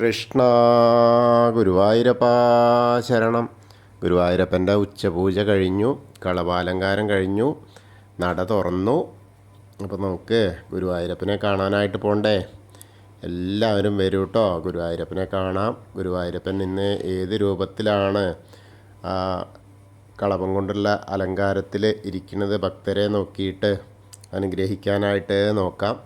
കൃഷ്ണ ഗുരുവായൂരപ്പ ശരണം. ഗുരുവായൂരപ്പൻ്റെ ഉച്ചപൂജ കഴിഞ്ഞു, കളഭാലങ്കാരം കഴിഞ്ഞു, നട തുറന്നു. അപ്പോൾ നമുക്ക് ഗുരുവായൂരപ്പനെ കാണാനായിട്ട് പോകണ്ടേ? എല്ലാവരും വരൂ കേട്ടോ, ഗുരുവായൂരപ്പനെ കാണാം. ഗുരുവായൂരപ്പൻ ഇന്ന് ഏത് രൂപത്തിലാണ് ആ കളഭം കൊണ്ടുള്ള അലങ്കാരത്തിൽ ഇരിക്കുന്നത്? ഭക്തരെ നോക്കിയിട്ട് അനുഗ്രഹിക്കാനായിട്ട് നോക്കാം.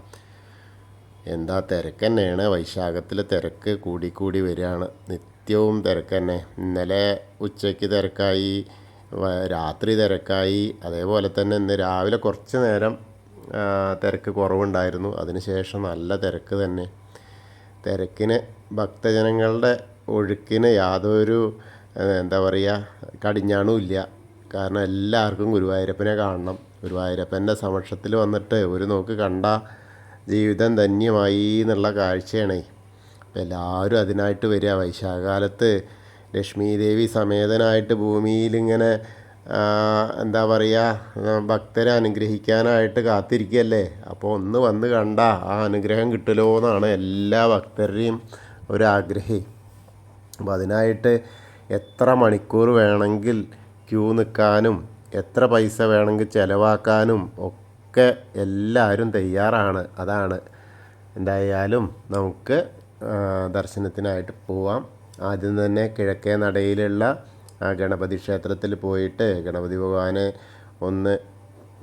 എന്താ തിരക്ക് തന്നെയാണ്, വൈശാഖത്തിൽ തിരക്ക് കൂടി വരികയാണ്. നിത്യവും തിരക്ക് തന്നെ. ഇന്നലെ ഉച്ചയ്ക്ക് തിരക്കായി, രാത്രി തിരക്കായി. അതേപോലെ തന്നെ ഇന്ന് രാവിലെ കുറച്ച് നേരം തിരക്ക് കുറവുണ്ടായിരുന്നു. അതിനുശേഷം നല്ല തിരക്ക് തന്നെ. തിരക്കിന്, ഭക്തജനങ്ങളുടെ ഒഴുക്കിന് യാതൊരു എന്താ പറയുക കടിഞ്ഞാണും ഇല്ല. കാരണം എല്ലാവർക്കും ഗുരുവായൂരപ്പനെ കാണണം. ഗുരുവായൂരപ്പൻ്റെ സമക്ഷത്തിൽ വന്നിട്ട് ഒരു നോക്ക് കണ്ട ജീവിതം ധന്യമായി എന്നുള്ള കാഴ്ചയാണ്. അപ്പം എല്ലാവരും അതിനായിട്ട് വരിക. വൈശാഖകാലത്ത് ലക്ഷ്മി ദേവി സമേതനായിട്ട് ഭൂമിയിലിങ്ങനെ എന്താ പറയുക ഭക്തരെ അനുഗ്രഹിക്കാനായിട്ട് കാത്തിരിക്കുകയല്ലേ. അപ്പോൾ ഒന്ന് വന്ന് കണ്ട ആ അനുഗ്രഹം കിട്ടുമല്ലോ എന്നാണ് എല്ലാ ഭക്തരുടെയും ഒരാഗ്രഹം. അപ്പോൾ അതിനായിട്ട് എത്ര മണിക്കൂർ വേണമെങ്കിൽ ക്യൂ നിൽക്കാനും എത്ര പൈസ വേണമെങ്കിൽ ചിലവാക്കാനും ഒക്കെ എല്ലാവരും തയ്യാറാണ്. അതാണ്. എന്തായാലും നമുക്ക് ദർശനത്തിനായിട്ട് പോവാം. ആദ്യം തന്നെ കിഴക്കേ നടയിലുള്ള ഗണപതി ക്ഷേത്രത്തിൽ പോയിട്ട് ഗണപതി ഭഗവാനെ ഒന്ന്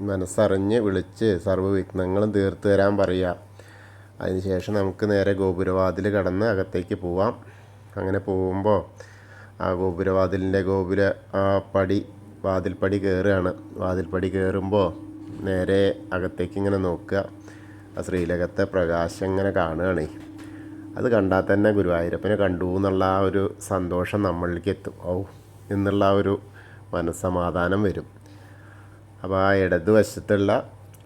മനസ്സറിഞ്ഞ് വിളിച്ച് സർവ്വവിഘ്നങ്ങളും തീർത്തു തരാൻ പറയുക. അതിനുശേഷം നമുക്ക് നേരെ ഗോപുരവാതിൽ കടന്ന് അകത്തേക്ക് പോവാം. അങ്ങനെ പോകുമ്പോൾ ആ ഗോപുരവാതിലിൻ്റെ വാതിൽപ്പടി കയറുകയാണ്. വാതിൽപ്പടി കയറുമ്പോൾ നേരെ അകത്തേക്ക് ഇങ്ങനെ നോക്കുക. ആ ശ്രീലകത്തെ പ്രകാശം ഇങ്ങനെ കാണുകയാണ്. അത് കണ്ടാൽ തന്നെ ഗുരുവായൂരപ്പനെ കണ്ടു എന്നുള്ള ആ ഒരു സന്തോഷം നമ്മളിലേക്ക് എത്തും. എന്നുള്ള ആ ഒരു മനസ്സമാധാനം വരും. അപ്പോൾ ആ ഇടതുവശത്തുള്ള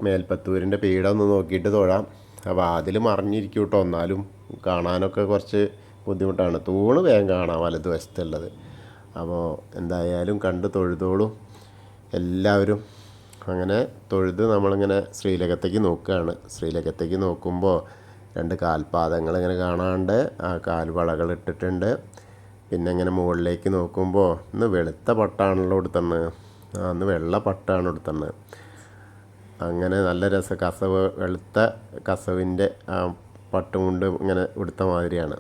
മേൽപ്പത്തൂരിൻ്റെ പീഠം ഒന്ന് നോക്കിയിട്ട് തൊഴാം. ആ വാതിൽ മറിഞ്ഞിരിക്കും കേട്ടോ, എന്നാലും കാണാനൊക്കെ കുറച്ച് ബുദ്ധിമുട്ടാണ്. തൂണ് വേഗം കാണാം വലതുവശത്തുള്ളത്. അപ്പോൾ എന്തായാലും കണ്ട് തൊഴുതോളും എല്ലാവരും. അങ്ങനെ തൊഴുത് നമ്മളിങ്ങനെ ശ്രീലകത്തേക്ക് നോക്കുകയാണ്. ശ്രീലകത്തേക്ക് നോക്കുമ്പോൾ 2 കാൽപാദങ്ങൾ ഇങ്ങനെ കാണാണ്ട് ആ കാൽവളകൾ ഇട്ടിട്ടുണ്ട്. പിന്നെ ഇങ്ങനെ മുകളിലേക്ക് നോക്കുമ്പോൾ ഇന്ന് വെളുത്ത പട്ടാണല്ലോ എടുത്തണ്, അന്ന് വെള്ള പട്ടാണ് എടുത്തണ്. അങ്ങനെ നല്ല രസം, വെളുത്ത കസവിൻ്റെ പട്ടും കൊണ്ട് ഇങ്ങനെ എടുത്ത മാതിരിയാണ്.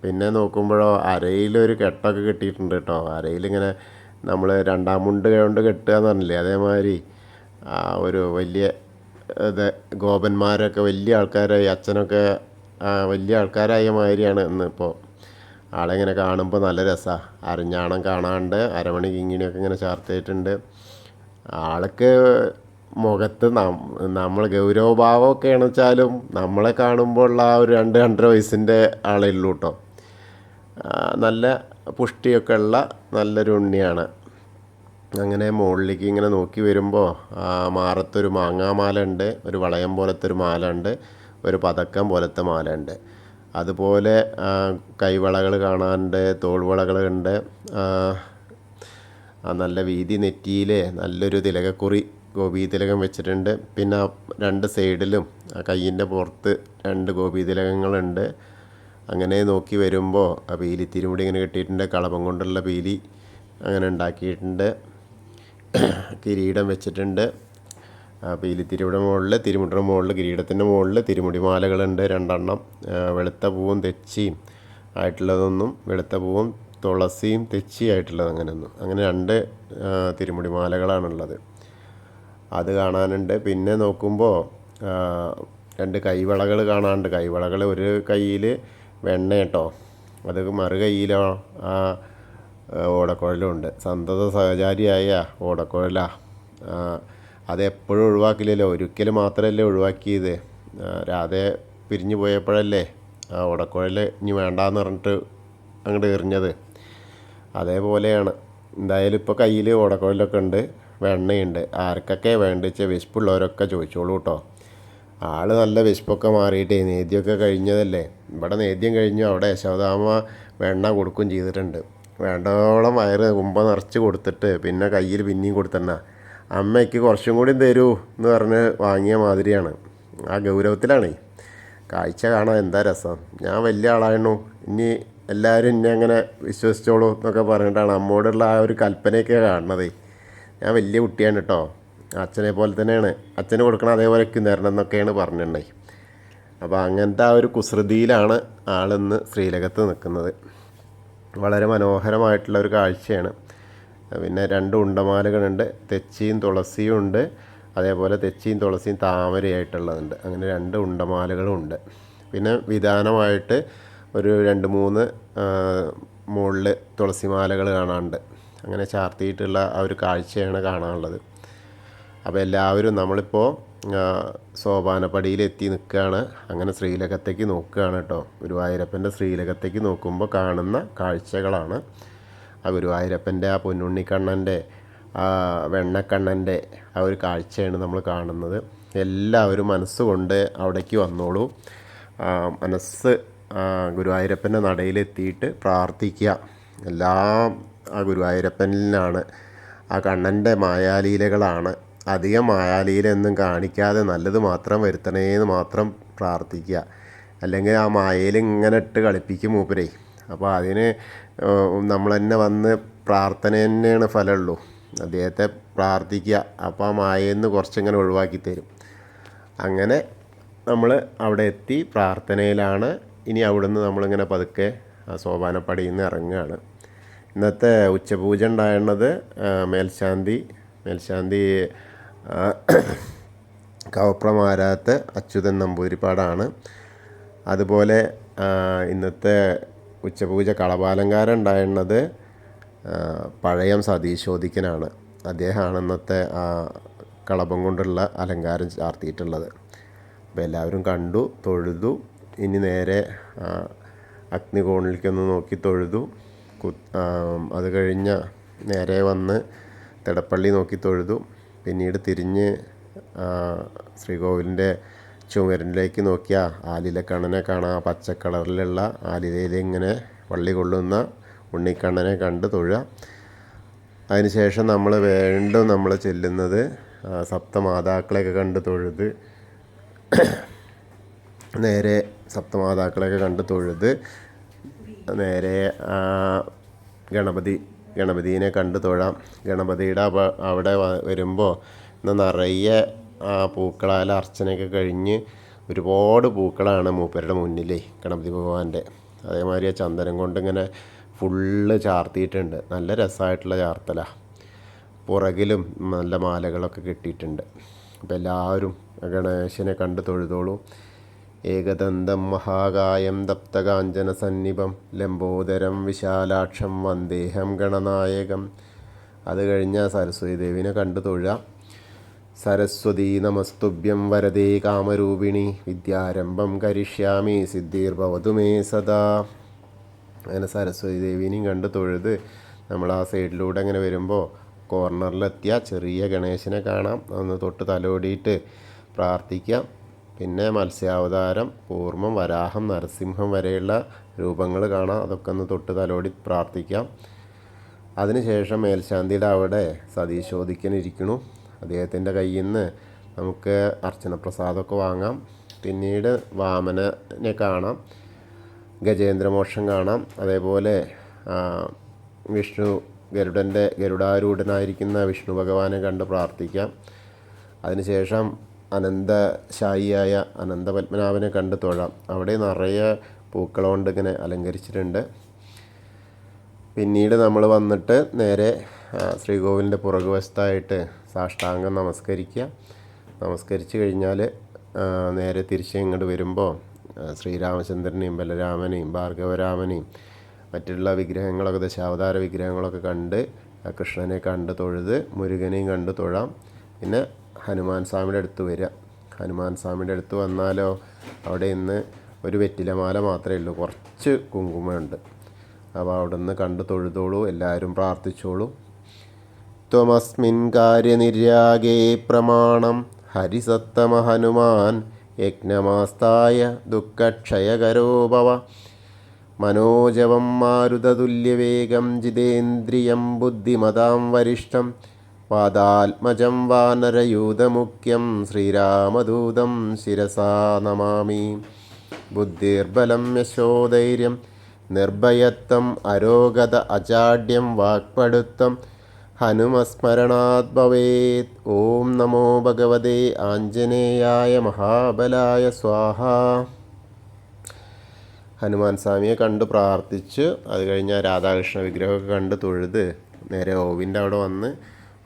പിന്നെ നോക്കുമ്പോഴോ അരയിലൊരു കെട്ടൊക്കെ കെട്ടിയിട്ടുണ്ട് കേട്ടോ. അരയിലിങ്ങനെ നമ്മൾ 2ആം മുണ്ട് കൊണ്ട് കെട്ടുക എന്ന് പറഞ്ഞില്ലേ, അതേമാതിരി ഒരു വലിയ ഗോപന്മാരൊക്കെ വലിയ ആൾക്കാരായി, അച്ഛനൊക്കെ വലിയ ആൾക്കാരായ മാതിരിയാണ് ഇന്നിപ്പോൾ. ആളെങ്ങനെ കാണുമ്പോൾ നല്ല രസമാണ്. അരഞ്ഞാണം കാണാണ്ട് അരമണി കിങ്ങിണിയൊക്കെ ഇങ്ങനെ ചാർത്തിയിട്ടുണ്ട്. ആൾക്ക് മുഖത്ത് നമ്മൾ ഗൗരവഭാവമൊക്കെയാണ് വെച്ചാലും നമ്മളെ കാണുമ്പോൾ ഉള്ള ആ ഒരു 2-2.5 വയസ്സിൻ്റെ ആളേ ഉള്ളൂ കേട്ടോ. നല്ല പുഷ്ടിയൊക്കെ ഉള്ള നല്ലൊരു ഉണ്ണിയാണ്. അങ്ങനെ മുകളിലേക്ക് ഇങ്ങനെ നോക്കി വരുമ്പോൾ മാറത്തൊരു മാങ്ങാമാല ഉണ്ട്, ഒരു വളയം പോലത്തെ ഒരു മാല ഉണ്ട്, ഒരു പതക്കം പോലത്തെ മാല ഉണ്ട്. അതുപോലെ കൈവളകൾ കാണാനുണ്ട്, തോൾവളകളുണ്ട്. നല്ല വീതി നെറ്റിയിൽ നല്ലൊരു തിലകക്കുറി ഗോപി തിലകം വെച്ചിട്ടുണ്ട്. പിന്നെ 2 സൈഡിലും കയ്യിൻ്റെ പുറത്ത് 2 ഗോപി തിലകങ്ങളുണ്ട്. അങ്ങനെ നോക്കി വരുമ്പോൾ ആ പീലി തിരുമുടി ഇങ്ങനെ കെട്ടിയിട്ടുണ്ട്. കളഭം കൊണ്ടുള്ള പീലി അങ്ങനെ ഉണ്ടാക്കിയിട്ടുണ്ട്. കിരീടം വെച്ചിട്ടുണ്ട്. പീലിത്തിരിയുടെ മുകളിൽ, തിരുമുടിയുടെ മുകളിൽ, കിരീടത്തിൻ്റെ മുകളിൽ തിരുമുടിമാലകളുണ്ട് 2 എണ്ണം. വെളുത്ത പൂവും തെച്ചിയും ആയിട്ടുള്ളതൊന്നും, വെളുത്ത പൂവും തുളസിയും തെച്ചി ആയിട്ടുള്ളത് അങ്ങനെ 2 തിരുമുടിമാലകളാണുള്ളത്. അത് കാണാനുണ്ട്. പിന്നെ നോക്കുമ്പോൾ 2 കൈവളകൾ കാണാനുണ്ട്. കൈവളകൾ ഒരു കയ്യിൽ വെണ്ണ കേട്ടോ, അത് മറു കയ്യിലോ ഓടക്കുഴലുണ്ട്. സന്തത സഹചാരിയായ ഓടക്കുഴലാണ്. അതെപ്പോഴും ഒഴിവാക്കില്ലല്ലോ, ഒരിക്കലും മാത്രമല്ലേ ഒഴിവാക്കിയത്. രാധെ പിരിഞ്ഞു പോയപ്പോഴല്ലേ ആ ഓടക്കുഴൽ ഇനി വേണ്ടാന്ന് പറഞ്ഞിട്ട് അങ്ങോട്ട് എറിഞ്ഞത്. അതേപോലെയാണ്. എന്തായാലും ഇപ്പോൾ കയ്യിൽ ഓടക്കുഴലൊക്കെ ഉണ്ട്, വെണ്ണയുണ്ട്. ആർക്കൊക്കെ വേണ്ടിച്ച വിശപ്പുള്ളവരൊക്കെ ചോദിച്ചോളൂ കേട്ടോ. ആൾ നല്ല വിശപ്പൊക്കെ മാറിയിട്ടേ, നേദ്യമൊക്കെ കഴിഞ്ഞതല്ലേ. ഇവിടെ നേദ്യം കഴിഞ്ഞു, അവിടെ യശോദാമ്മ വെണ്ണ കൊടുക്കുകയും ചെയ്തിട്ടുണ്ട്. വേണ്ടോളം വയറ് കുമ്പ നിറച്ച് കൊടുത്തിട്ട് പിന്നെ കയ്യിൽ പിന്നെയും കൊടുത്തണ്ണ. അമ്മയ്ക്ക് കുറച്ചും കൂടി തരൂ എന്ന് പറഞ്ഞ് വാങ്ങിയ മാതിരിയാണ്. ആ ഗൗരവത്തിലാണ്. കാഴ്ച കാണാൻ എന്താ രസം. ഞാൻ വലിയ ആളായിരുന്നു, ഇനി എല്ലാവരും എന്നെ അങ്ങനെ വിശ്വസിച്ചോളൂ എന്നൊക്കെ പറഞ്ഞിട്ടാണ് അമ്മോടുള്ള ആ ഒരു കൽപ്പനയൊക്കെ കാണുന്നത്. ഞാൻ വലിയ കുട്ടിയാണ് കേട്ടോ, അച്ഛനെ പോലെ തന്നെയാണ്, അച്ഛന് കൊടുക്കണം അതേപോലെയൊക്കെ തരണം എന്നൊക്കെയാണ് പറഞ്ഞിട്ടുണ്ടായി. അപ്പോൾ അങ്ങനത്തെ ആ ഒരു കുസൃതിയിലാണ് ആളിന്ന് ശ്രീലകത്ത് നിൽക്കുന്നത്. വളരെ മനോഹരമായിട്ടുള്ള ഒരു കാഴ്ചയാണ്. പിന്നെ 2 ഉണ്ടമാലകളുണ്ട്, തെച്ചിയും തുളസിയും ഉണ്ട്, അതേപോലെ തെച്ചിയും തുളസിയും താമരയായിട്ടുള്ളതുണ്ട്. അങ്ങനെ 2 ഉണ്ടമാലകളും ഉണ്ട്. പിന്നെ വിധാനമായിട്ട് ഒരു 2-3 മുകളിൽ തുളസിമാലകൾ കാണാനുണ്ട്. അങ്ങനെ ചാർത്തിയിട്ടുള്ള ആ ഒരു കാഴ്ചയാണ് കാണാനുള്ളത്. അപ്പോൾ എല്ലാവരും നമ്മളിപ്പോൾ സോപാനപ്പടിയിലെത്തി നിൽക്കുകയാണ്. അങ്ങനെ ശ്രീലകത്തേക്ക് നോക്കുകയാണ് കേട്ടോ. ഗുരുവായൂരപ്പൻ്റെ ശ്രീലകത്തേക്ക് നോക്കുമ്പോൾ കാണുന്ന കാഴ്ചകളാണ്. ആ ഗുരുവായൂരപ്പൻ്റെ ആ പൊന്നുണ്ണിക്കണ്ണൻ്റെ ആ വെണ്ണക്കണ്ണൻ്റെ ആ ഒരു കാഴ്ചയാണ് നമ്മൾ കാണുന്നത്. എല്ലാവരും മനസ്സുകൊണ്ട് അവിടേക്ക് വന്നോളൂ. മനസ്സ് ഗുരുവായൂരപ്പൻ്റെ നടയിലെത്തിയിട്ട് പ്രാർത്ഥിക്കുക. എല്ലാം ആ ഗുരുവായൂരപ്പനിലാണ്. ആ കണ്ണൻ്റെ മായാലീലകളാണ്. അധികം മായാലീലൊന്നും കാണിക്കാതെ നല്ലത് മാത്രം വരുത്തണേന്ന് മാത്രം പ്രാർത്ഥിക്കുക. അല്ലെങ്കിൽ ആ മായയിൽ ഇങ്ങനെ ഇട്ട് കളിപ്പിക്കും മൂപ്പരേ. അപ്പോൾ അതിന് നമ്മൾ തന്നെ വന്ന് പ്രാർത്ഥന തന്നെയാണ് ഫലമുള്ളൂ. അദ്ദേഹത്തെ പ്രാർത്ഥിക്കുക, അപ്പോൾ ആ മായയിൽ നിന്ന് കുറച്ചിങ്ങനെ ഒഴിവാക്കി തരും. അങ്ങനെ നമ്മൾ അവിടെ എത്തി പ്രാർത്ഥനയിലാണ്. ഇനി അവിടുന്ന് നമ്മളിങ്ങനെ പതുക്കെ സോപാനപ്പടിയിൽ നിന്ന് ഇറങ്ങുകയാണ്. ഇന്നത്തെ ഉച്ചപൂജ ഉണ്ടായിരുന്നത് മേൽശാന്തി കവപ്രമാരാത്ത് അച്യുതൻ നമ്പൂതിരിപ്പാടാണ്. അതുപോലെ ഇന്നത്തെ ഉച്ചപൂജ കളഭാലങ്കാരം ഉണ്ടായിരുന്നത് പഴയം സതീശോദിക്കനാണ്. അദ്ദേഹമാണ് ഇന്നത്തെ കളഭം കൊണ്ടുള്ള അലങ്കാരം ചാർത്തിയിട്ടുള്ളത്. അപ്പോൾ എല്ലാവരും കണ്ടു, തൊഴുതു. ഇനി നേരെ അഗ്നികോണിലേക്കൊന്ന് നോക്കി തൊഴുതു. അത് കഴിഞ്ഞ് നേരെ വന്ന് തിടപ്പള്ളി നോക്കി തൊഴുതു. പിന്നീട് തിരിഞ്ഞ് ശ്രീകോവിലിൻ്റെ ചുമരിലേക്ക് നോക്കിയാൽ ആലിലക്കണ്ണനെ കാണാം. പച്ച കളറിലുള്ള ആലിലയിൽ ഇങ്ങനെ വള്ളി കൊള്ളുന്ന ഉണ്ണിക്കണ്ണനെ കണ്ട് തൊഴുക. അതിനുശേഷം നമ്മൾ വീണ്ടും നമ്മൾ ചെല്ലുന്നത് സപ്തമാതാക്കളെയൊക്കെ കണ്ട് തൊഴുത് നേരെ നേരെ ഗണപതിനെ കണ്ട് തൊഴാം. ഗണപതിയുടെ അവിടെ വരുമ്പോൾ ഇന്ന് നിറയെ പൂക്കളാൽ അർച്ചനയൊക്കെ കഴിഞ്ഞ് ഒരുപാട് പൂക്കളാണ് മൂപ്പരുടെ മുന്നിലേ ഗണപതി ഭഗവാന്റെ. അതേമാതിരി ആ ചന്ദനം കൊണ്ടിങ്ങനെ ഫുള്ള് ചാർത്തിയിട്ടുണ്ട്. നല്ല രസമായിട്ടുള്ള ചാർത്തലാണ്. പുറകിലും നല്ല മാലകളൊക്കെ കെട്ടിയിട്ടുണ്ട്. അപ്പോൾ എല്ലാവരും ഗണേശനെ കണ്ട് തൊഴുതോളൂ. ഏകദന്തം മഹാകായം തപ്തകാഞ്ചന സന്നിഭം ലംബോദരം വിശാലാക്ഷം വന്ദേഹം ഗണനായകം. അത് കഴിഞ്ഞാൽ സരസ്വതി ദേവിനെ കണ്ട് തൊഴുക. സരസ്വതീ നമസ്തുഭ്യം വരദേ കാമരൂപിണി വിദ്യാരംഭം കരിഷ്യാമി സിദ്ധിർഭവതു മേ സദാ. അങ്ങനെ സരസ്വതി ദേവിനെയും കണ്ട് തൊഴുത് നമ്മൾ ആ സൈഡിലൂടെ അങ്ങനെ വരുമ്പോൾ കോർണറിലെത്തിയ ചെറിയ ഗണേശനെ കാണാം. ഒന്ന് തൊട്ട് തലോടിയിട്ട് പ്രാർത്ഥിക്കാം. പിന്നെ മത്സ്യാവതാരം, കൂർമ്മം, വരാഹം, നരസിംഹം വരെയുള്ള രൂപങ്ങൾ കാണാം. അതൊക്കെ ഒന്ന് തൊട്ട് തലോടി പ്രാർത്ഥിക്കാം. അതിനുശേഷം മേൽശാന്തിയുടെ അവിടെ സതീശോദിക്കനിരിക്കണു. അദ്ദേഹത്തിൻ്റെ കയ്യിൽ നിന്ന് നമുക്ക് അർച്ചന പ്രസാദമൊക്കെ വാങ്ങാം. പിന്നീട് വാമനനെ കാണാം, ഗജേന്ദ്രമോക്ഷം കാണാം. അതേപോലെ ഗരുഡാരൂഢനായിരിക്കുന്ന വിഷ്ണു ഭഗവാനെ കണ്ട് പ്രാർത്ഥിക്കാം. അതിനുശേഷം അനന്തശായിയായ അനന്തപത്മനാഭനെ കണ്ട് തൊഴാം. അവിടെ നിറയെ പൂക്കൾ കൊണ്ട് ഇങ്ങനെ അലങ്കരിച്ചിട്ടുണ്ട്. പിന്നീട് നമ്മൾ വന്നിട്ട് നേരെ ശ്രീകോവിലിൻ്റെ പുറകുവശത്തായിട്ട് സാഷ്ടാംഗം നമസ്കരിച്ച് കഴിഞ്ഞാൽ നേരെ തിരിച്ച് ഇങ്ങോട്ട് വരുമ്പോൾ ശ്രീരാമചന്ദ്രനെയും ബലരാമനെയും ഭാർഗവരാമനെയും മറ്റുള്ള വിഗ്രഹങ്ങളൊക്കെ ദശാവതാര വിഗ്രഹങ്ങളൊക്കെ കണ്ട് കൃഷ്ണനെ കണ്ട് തൊഴുത് മുരുകനെയും കണ്ട് തൊഴാം. പിന്നെ ഹനുമാൻ സ്വാമിയുടെ അടുത്ത് വരിക. ഹനുമാൻ സ്വാമിയുടെ അടുത്ത് വന്നാലോ അവിടെ ഇന്ന് ഒരു വെറ്റിലമാല മാത്രമേ ഉള്ളൂ, കുറച്ച് കുങ്കുമമുണ്ട്. അപ്പോൾ അവിടെ നിന്ന് കണ്ട് തൊഴുതോളൂ, എല്ലാവരും പ്രാർത്ഥിച്ചോളൂ. ത്വമസ്മിൻ കാര്യനിര്യാഗേ പ്രമാണം ഹരിസത്തമ ഹനുമാൻ യജ്ഞമാസ്തായ ദുഃഖക്ഷയകരോ ഭവ. മനോജവം മാരുതതുല്യവേഗം ജിതേന്ദ്രിയം ബുദ്ധിമതാം വരിഷ്ഠം വാദാത്മജം വാനരയൂതമുഖ്യം ശ്രീരാമദൂതം ശിരസാ നമാമി. ബുദ്ധിർബലം യശോധൈര്യം നിർഭയത്വം അരോഗത അജാഡ്യം വാക്പടുത്തം ഹനുമസ്മരണാത് ഭവേത്. ഓം നമോ ഭഗവതേ ആഞ്ജനേയായ മഹാബലായ സ്വാഹ. ഹനുമാൻ സ്വാമിയെ കണ്ട് പ്രാർത്ഥിച്ച് അത് കഴിഞ്ഞാൽ രാധാകൃഷ്ണ വിഗ്രഹമൊക്കെ കണ്ട് തൊഴുത് നേരെ ഓവിൻ്റെ അവിടെ വന്ന്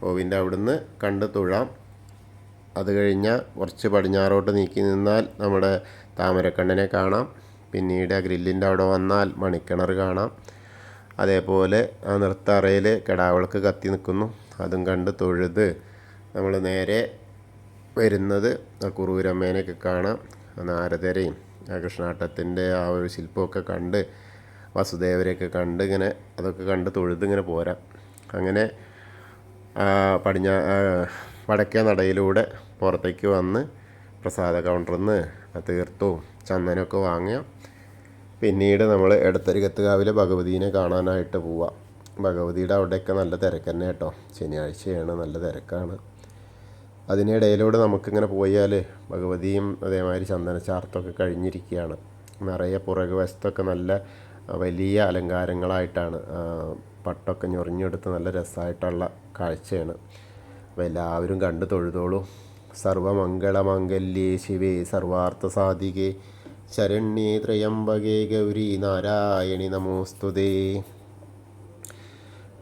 ഓവിൻ്റെ അവിടുന്ന് കണ്ട് തൊഴാം. അത് കഴിഞ്ഞാൽ കുറച്ച് പടിഞ്ഞാറോട്ട് നീക്കി നിന്നാൽ നമ്മുടെ താമരക്കണ്ണനെ കാണാം. പിന്നീട് ആ ഗ്രില്ലിൻ്റെ അവിടെ വന്നാൽ മണിക്കിണർ കാണാം. അതേപോലെ ആ നൃത്തറയിൽ കിടാവിളക്ക് കത്തി നിൽക്കുന്നു, അതും കണ്ട് തൊഴുത് നമ്മൾ നേരെ വരുന്നത് ആ കുറൂരമ്മേനെയൊക്കെ കാണാം. നാരദരെയും ആ കൃഷ്ണാട്ടത്തിൻ്റെ ആ ഒരു ശില്പമൊക്കെ കണ്ട് വസുദേവരെയൊക്കെ കണ്ട് ഇങ്ങനെ അതൊക്കെ കണ്ട് തൊഴുത് ഇങ്ങനെ പോരാം. അങ്ങനെ വടക്കേ നടയിലൂടെ പുറത്തേക്ക് വന്ന് പ്രസാദ കൗണ്ടറിൽ നിന്ന് തീർത്ഥവും ചന്ദനമൊക്കെ വാങ്ങുക. പിന്നീട് നമ്മൾ എടത്തരികത്തുകാവിലെ ഭഗവതീനെ കാണാനായിട്ട് പോവാം. ഭഗവതിയുടെ അവിടെയൊക്കെ നല്ല തിരക്ക് തന്നെ കേട്ടോ, ശനിയാഴ്ചയാണ്, നല്ല തിരക്കാണ്. അതിനിടയിലൂടെ നമുക്കിങ്ങനെ പോയാൽ ഭഗവതിയും അതേമാതിരി ചന്ദനച്ചാർത്തൊക്കെ കഴിഞ്ഞിരിക്കുകയാണ്. നിറയെ പുറകു വശത്തൊക്കെ നല്ല വലിയ അലങ്കാരങ്ങളായിട്ടാണ്, പട്ടൊക്കെ ഞൊറിഞ്ഞെടുത്ത് നല്ല രസമായിട്ടുള്ള കാഴ്ചയാണ്. അപ്പോൾ എല്ലാവരും കണ്ട് തൊഴുതോളൂ. സർവമംഗളമംഗല്യേ ശിവേ സർവാർത്ഥ സാധികേ ശരണ്യേ ത്രയംബകേ ഗൗരി നാരായണി നമോസ്തുതേ.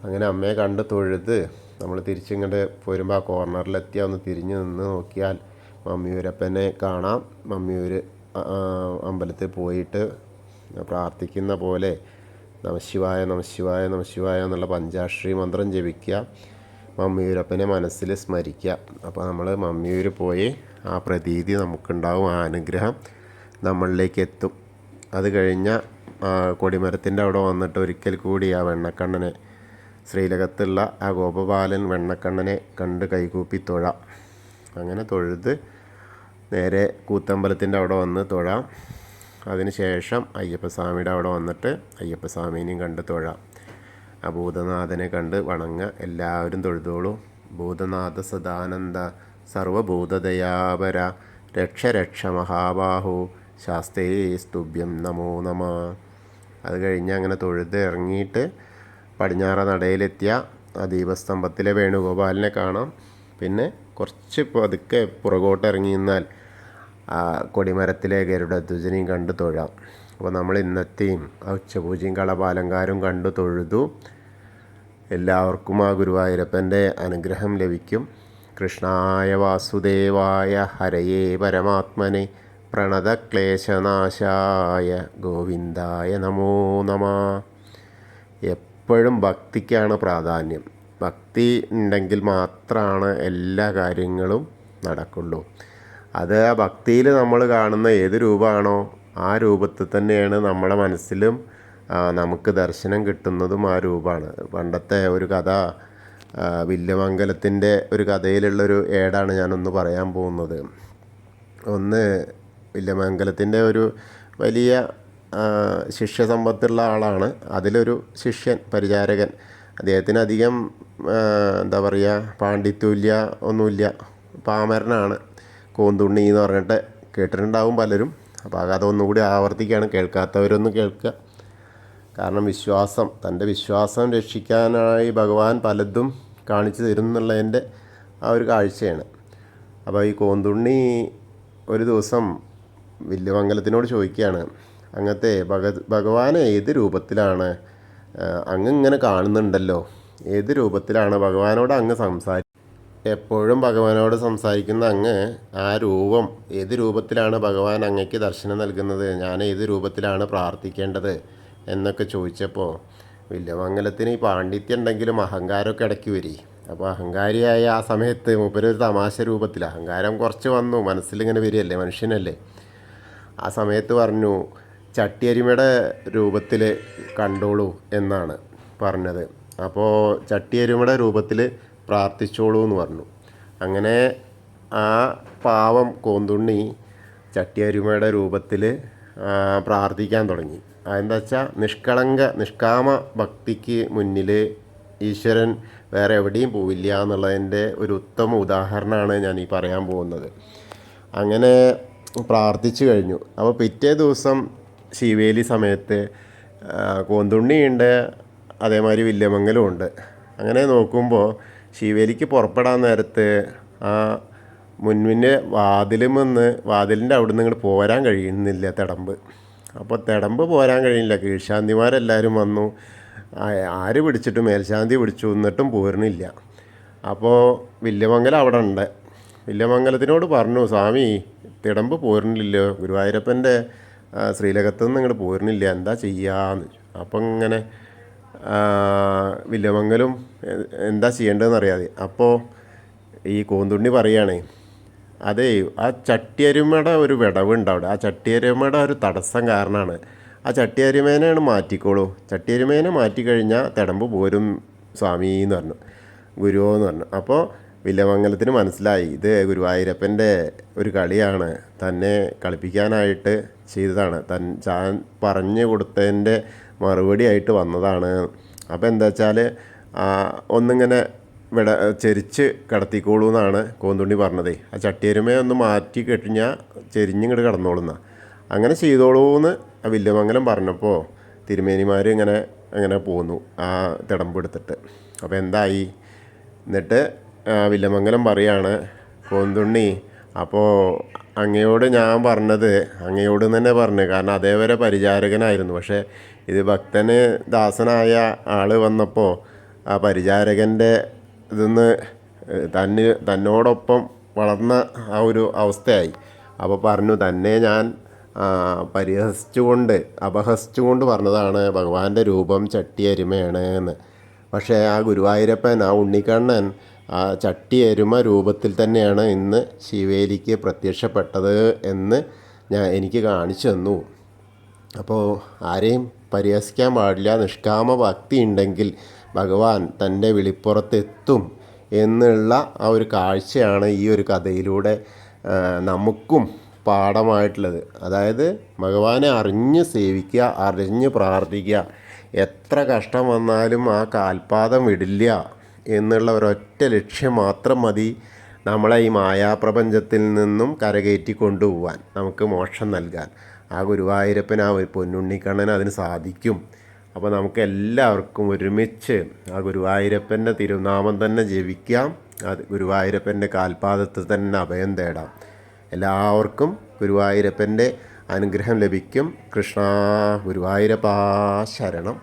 അങ്ങനെ അമ്മയെ കണ്ട് തൊഴുത് നമ്മൾ തിരിച്ചിങ്ങോട്ട് പോരുമ്പോൾ ആ കോർണറിലെത്തിയാൽ ഒന്ന് തിരിഞ്ഞ് നിന്ന് നോക്കിയാൽ മമ്മിയൂരപ്പനെ കാണാം. മമ്മിയൂർ അമ്പലത്തിൽ പോയിട്ട് പ്രാർത്ഥിക്കുന്ന പോലെ നമശിവായ നമശിവായ നമശിവായ എന്നുള്ള പഞ്ചാക്ഷരി മന്ത്രം ജപിക്കുക, മമ്മിയൂരപ്പനെ മനസ്സിൽ സ്മരിക്കുക. അപ്പോൾ നമ്മൾ മമ്മിയൂർ പോയി ആ പ്രതീതി നമുക്കുണ്ടാവും, ആ അനുഗ്രഹം നമ്മളിലേക്ക് എത്തും. അത് കഴിഞ്ഞാൽ കൊടിമരത്തിൻ്റെ അവിടെ വന്നിട്ട് ഒരിക്കൽ കൂടി ആ വെണ്ണക്കണ്ണനെ, ശ്രീലകത്തുള്ള ആ ഗോപബാലൻ വെണ്ണക്കണ്ണനെ കണ്ട് കൈകൂപ്പി തൊഴാം. അങ്ങനെ തൊഴുത് നേരെ കൂത്തമ്പലത്തിൻ്റെ അവിടെ വന്ന് തൊഴാം. അതിനുശേഷം അയ്യപ്പസ്വാമിയുടെ അവിടെ വന്നിട്ട് അയ്യപ്പസ്വാമീനെയും കണ്ട് തൊഴാം. ആ ഭൂതനാഥനെ കണ്ട് വണങ്ങുക. എല്ലാവരും തൊഴുതോളൂ. ഭൂതനാഥ സദാനന്ദ സർവഭൂതദയാപര രക്ഷ രക്ഷ മഹാബാഹു ശാസ്തേ സ്തുഭ്യം നമോ നമ. അത് കഴിഞ്ഞ് അങ്ങനെ തൊഴുത് ഇറങ്ങിയിട്ട് പടിഞ്ഞാറ നടയിലെത്തിയ ആ ദീപസ്തംഭത്തിലെ വേണുഗോപാലിനെ കാണാം. പിന്നെ കുറച്ച് പതുക്കെ പുറകോട്ട് ഇറങ്ങി നിന്നാൽ ആ കൊടിമരത്തിലെ ഗരുഡധ്വജനെയും കണ്ട് തൊഴാം. അപ്പോൾ നമ്മൾ ഇന്നത്തെയും ആ ഉച്ചപൂജയും കളഭാലങ്കാരവും കണ്ടു തൊഴുതു. എല്ലാവർക്കും ആ ഗുരുവായൂരപ്പൻ്റെ അനുഗ്രഹം ലഭിക്കും. കൃഷ്ണായ വാസുദേവായ ഹരയേ പരമാത്മനെ പ്രണതക്ലേശനാശായ ഗോവിന്ദായ നമോ നമ. എപ്പോഴും ഭക്തിക്കാണ് പ്രാധാന്യം. ഭക്തി ഉണ്ടെങ്കിൽ മാത്രമാണ് എല്ലാ കാര്യങ്ങളും നടക്കുള്ളൂ. അത് ആ ഭക്തിയിൽ നമ്മൾ കാണുന്ന ഏത് രൂപമാണോ ആ രൂപത്തിൽ തന്നെയാണ് നമ്മുടെ മനസ്സിലും നമുക്ക് ദർശനം കിട്ടുന്നതും ആ രൂപമാണ്. പണ്ടത്തെ ഒരു കഥ, വില്യമംഗലത്തിൻ്റെ ഒരു കഥയിലുള്ളൊരു ഏടാണ് ഞാനൊന്ന് പറയാൻ പോകുന്നത്. ഒന്ന് വില്യമംഗലത്തിൻ്റെ ഒരു വലിയ ശിഷ്യസമ്പത്തുള്ള ആളാണ്. അതിലൊരു ശിഷ്യൻ, പരിചാരകൻ, അദ്ദേഹത്തിന് അധികം എന്താ പറയുക, പാണ്ഡിത്യമില്ല, ഒന്നുമില്ല, പാമരനാണ്. കോന്തുണ്ണി എന്ന് പറഞ്ഞിട്ട് കേട്ടിട്ടുണ്ടാവും പലരും. അപ്പോൾ ആ കഥ ഒന്നുകൂടി ആവർത്തിക്കുകയാണ്, കേൾക്കാത്തവരൊന്ന് കേൾക്കുക. കാരണം വിശ്വാസം, തൻ്റെ വിശ്വാസം രക്ഷിക്കാനായി ഭഗവാൻ പലതും കാണിച്ചു തരും എന്നുള്ളതിൻ്റെ ആ ഒരു കാഴ്ചയാണ്. അപ്പോൾ ഈ കോന്തുണ്ണി ഒരു ദിവസം വില്യമംഗലത്തിനോട് ചോദിക്കുകയാണ്, അങ്ങനത്തെ ഭഗവാനെ ഏത് രൂപത്തിലാണ് അങ്ങ് ഇങ്ങനെ കാണുന്നുണ്ടല്ലോ, ഏത് രൂപത്തിലാണ് ഭഗവാനോട് അങ്ങ് എപ്പോഴും ഭഗവാനോട് സംസാരിക്കുന്ന അങ്ങ് ആ രൂപം ഏത് രൂപത്തിലാണ് ഭഗവാൻ അങ്ങയ്ക്ക് ദർശനം നൽകുന്നത്, ഞാൻ ഏത് രൂപത്തിലാണ് പ്രാർത്ഥിക്കേണ്ടത് എന്നൊക്കെ ചോദിച്ചപ്പോൾ വില്യമംഗലത്തിന് ഈ പാണ്ഡിത്യം ഉണ്ടെങ്കിലും അഹങ്കാരമൊക്കെ ഇടയ്ക്ക് വരി. അപ്പോൾ അഹങ്കാരിയായ ആ സമയത്ത് മൂപ്പര് ഒരു തമാശ രൂപത്തിൽ, അഹങ്കാരം കുറച്ച് വന്നു, മനസ്സിലിങ്ങനെ വരികയല്ലേ, മനുഷ്യനല്ലേ. ആ സമയത്ത് പറഞ്ഞു, ചട്ടിയരിമയുടെ രൂപത്തിൽ കണ്ടോളൂ എന്നാണ് പറഞ്ഞത്. അപ്പോൾ ചട്ടിയരിമയുടെ രൂപത്തിൽ പ്രാർത്ഥിച്ചോളൂ എന്ന് പറഞ്ഞു. അങ്ങനെ ആ പാവം കോന്തുണ്ണി ചട്ടിയരിമയുടെ രൂപത്തിൽ പ്രാർത്ഥിക്കാൻ തുടങ്ങി. അതെന്താ വെച്ചാൽ നിഷ്കാമ ഭക്തിക്ക് മുന്നിൽ ഈശ്വരൻ വേറെ എവിടെയും പോവില്ല എന്നുള്ളതിൻ്റെ ഒരു ഉത്തമ ഉദാഹരണമാണ് ഞാൻ ഈ പറയാൻ പോകുന്നത്. അങ്ങനെ പ്രാർത്ഥിച്ചു കഴിഞ്ഞു. അപ്പോൾ പിറ്റേ ദിവസം ശിവേലി സമയത്ത് കോന്തുണ്ണിയുണ്ട്, അതേമാതിരി വില്യമംഗലവും ഉണ്ട്. അങ്ങനെ നോക്കുമ്പോൾ ശിവേലിക്ക് പുറപ്പെടാൻ നേരത്ത് ആ മുന്നിൻ്റെ വാതിലിൻ്റെ അവിടെ നിന്ന് ഇങ്ങോട്ട് പോരാൻ കഴിയുന്നില്ല തിടമ്പ്. അപ്പോൾ തിടമ്പ് പോരാൻ കഴിയില്ല. കീഴ്ശാന്തിമാരെല്ലാവരും വന്നു, ആര് പിടിച്ചിട്ട് മേൽശാന്തി പിടിച്ചു, എന്നിട്ടും പോരുന്നില്ല. അപ്പോൾ വില്യമംഗലം അവിടെ ഉണ്ട്. വില്യമംഗലത്തിനോട് പറഞ്ഞു, സ്വാമി തിടമ്പ് പോരുന്നില്ലല്ലോ, ഗുരുവായൂരപ്പൻ്റെ ശ്രീലകത്തുനിന്ന് ഇങ്ങോട്ട് പോരുന്നില്ല, എന്താ ചെയ്യാന്ന്. അപ്പം ഇങ്ങനെ വില്യമംഗലും എന്താ ചെയ്യേണ്ടതെന്ന് അറിയാതെ. അപ്പോൾ ഈ കോന്തുണ്ണി പറയുകയാണേ, അതേ ആ ചട്ടിയരുമയുടെ ഒരു വിടവുണ്ട് അവിടെ, ആ ചട്ടിയരുമയുടെ ഒരു തടസ്സം കാരണമാണ്. ആ ചട്ടിയരുമേനെയാണ് മാറ്റിക്കോളൂ, ചട്ടിയരുമേനെ മാറ്റിക്കഴിഞ്ഞാൽ തിടമ്പ് പോരും സ്വാമി എന്ന് പറഞ്ഞു, ഗുരുവോ എന്ന് പറഞ്ഞു. അപ്പോൾ വില്യമംഗലത്തിന് മനസ്സിലായി ഇത് ഗുരുവായൂരപ്പൻ്റെ ഒരു കളിയാണ്, തന്നെ കളിപ്പിക്കാനായിട്ട് ചെയ്തതാണ്, താൻ പറഞ്ഞു കൊടുത്തതിൻ്റെ മറുപടി ആയിട്ട് വന്നതാണ്. അപ്പോൾ എന്താ വെച്ചാൽ ഒന്നിങ്ങനെ ചെരിച്ച് കിടത്തിക്കോളൂ എന്നാണ് കോന്തുണ്ണി പറഞ്ഞത്. ആ ചട്ടിയരുമയെ ഒന്ന് മാറ്റി കഴിഞ്ഞാൽ ചെരിഞ്ഞിങ്ങോട്ട് കിടന്നോളുന്ന, അങ്ങനെ ചെയ്തോളൂന്ന് ആ വില്യമംഗലം പറഞ്ഞപ്പോൾ തിരുമേനിമാർ ഇങ്ങനെ പോന്നു ആ തിടമ്പെടുത്തിട്ട്. അപ്പോൾ എന്തായി, എന്നിട്ട് വില്യമംഗലം പറയാണ്, കോന്തുണ്ണി അപ്പോൾ അങ്ങയോട് ഞാൻ പറഞ്ഞത് അങ്ങയോട് തന്നെ പറഞ്ഞു, കാരണം അതേവരെ പരിചാരകനായിരുന്നു. പക്ഷേ ഇത് ഭക്തന് ദാസനായ ആൾ വന്നപ്പോൾ ആ പരിചാരകൻ്റെ ഇതൊന്ന് തന്നോടൊപ്പം വളർന്ന ആ ഒരു അവസ്ഥയായി. അപ്പോൾ പറഞ്ഞു, തന്നെ ഞാൻ അപഹസിച്ചുകൊണ്ട് പറഞ്ഞതാണ് ഭഗവാന്റെ രൂപം ചട്ടിയരുമയാണ് എന്ന്. പക്ഷേ ആ ഗുരുവായൂരപ്പൻ, ആ ഉണ്ണിക്കണ്ണൻ ആ ചട്ടിയരുമ രൂപത്തിൽ തന്നെയാണ് ഇന്ന് ശിവേലിക്ക് പ്രത്യക്ഷപ്പെട്ടത് എന്ന് എനിക്ക് കാണിച്ചു തന്നു. അപ്പോൾ ആരെയും പരിഹസിക്കാൻ പാടില്ല, നിഷ്കാമ ഭക്തി ഉണ്ടെങ്കിൽ ഭഗവാൻ തൻ്റെ വിളിപ്പുറത്തെത്തും എന്നുള്ള ആ ഒരു കാഴ്ചയാണ് ഈ ഒരു കഥയിലൂടെ നമുക്കും പാഠമായിട്ടുള്ളത്. അതായത് ഭഗവാനെ അറിഞ്ഞ് സേവിക്കുക, അറിഞ്ഞ് പ്രാർത്ഥിക്കുക, എത്ര കഷ്ടം വന്നാലും ആ കാൽപാദം വിടില്ല എന്നുള്ള ഒരൊറ്റ ലക്ഷ്യം മാത്രം മതി നമ്മളെ ഈ മായാപ്രപഞ്ചത്തിൽ നിന്നും കരകയറ്റി കൊണ്ടുപോകാൻ, നമുക്ക് മോക്ഷം നൽകാൻ. ആ ഗുരുവായൂരപ്പൻ, ആ പൊന്നുണ്ണിക്കണ്ണൻ അതിന് സാധിക്കും. അപ്പോൾ നമുക്ക് എല്ലാവർക്കും ഒരുമിച്ച് ആ ഗുരുവായൂരപ്പൻ്റെ തിരുനാമം തന്നെ ജപിക്കാം, അത് ഗുരുവായൂരപ്പൻ്റെ കാൽപാദത്തിൽ തന്നെ അഭയം തേടാം. എല്ലാവർക്കും ഗുരുവായൂരപ്പൻ്റെ അനുഗ്രഹം ലഭിക്കും. കൃഷ്ണ ഗുരുവായൂരപ്പാ ശരണം.